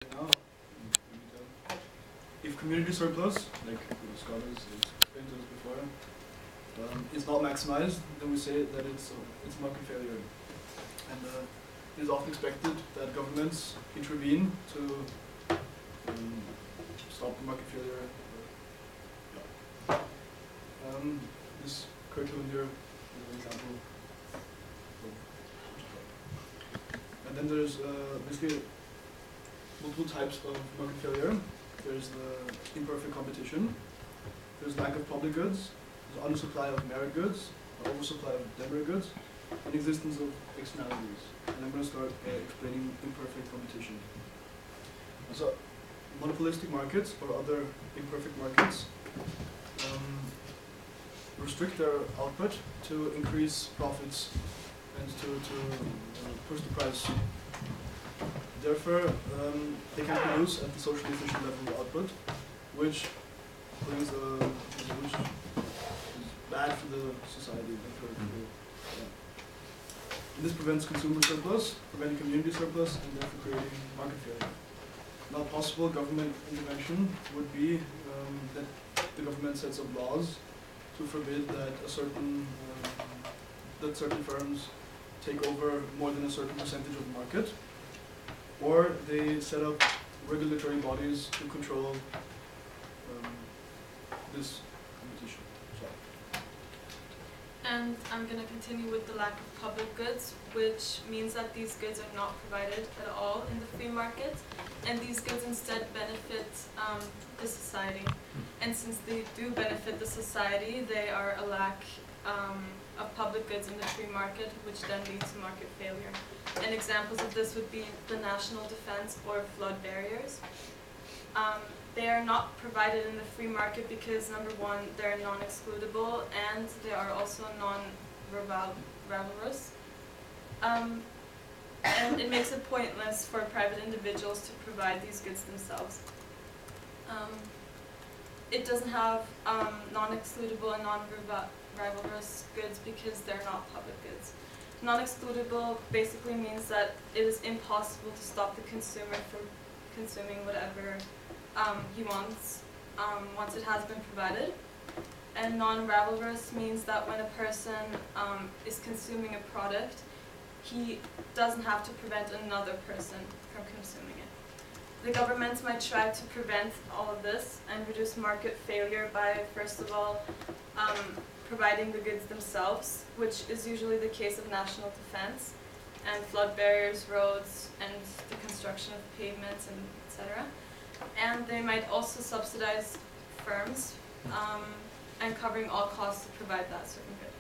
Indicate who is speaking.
Speaker 1: now, if community surplus, like scholars explained to us before, is not maximized, then we say that it's market failure. And it is often expected that governments intervene to stop the market failure. This curriculum here is an example. And then there's basically multiple types of market failure. There's the imperfect competition. There's lack of public goods. There's undersupply of merit goods, oversupply of demerit goods, and existence of externalities. And I'm going to start explaining imperfect competition. So, monopolistic markets or other imperfect markets restrict their output to increase profits and to push the price. Therefore, they can produce at the socially efficient level of output, which brings which is bad for the society. This prevents consumer surplus, preventing community surplus, and therefore creating market failure. Now, possible government intervention would be that the government sets up laws to forbid that certain firms take over more than a certain percentage of the market, or they set up regulatory bodies to control this competition.
Speaker 2: And I'm going to continue with the lack of public goods, which means that these goods are not provided at all in the free market, and these goods instead benefit the society. And since they do benefit the society, they are a lack of public goods in the free market, which then leads to market failure. And examples of this would be the national defense or flood barriers. They are not provided in the free market because, number one, they're non-excludable, and they are also non-rivalrous. And it makes it pointless for private individuals to provide these goods themselves. It doesn't have non-excludable and non-rivalrous goods because they're not public goods. Non-excludable basically means that it is impossible to stop the consumer from consuming whatever he wants once it has been provided. And non-rivalrous means that when a person is consuming a product, he doesn't have to prevent another person from consuming it. The government might try to prevent all of this and reduce market failure by, first of all, providing the goods themselves, which is usually the case of national defense, and flood barriers, roads, and the construction of pavements, and etc. And they might also subsidize firms and covering all costs to provide that certain good.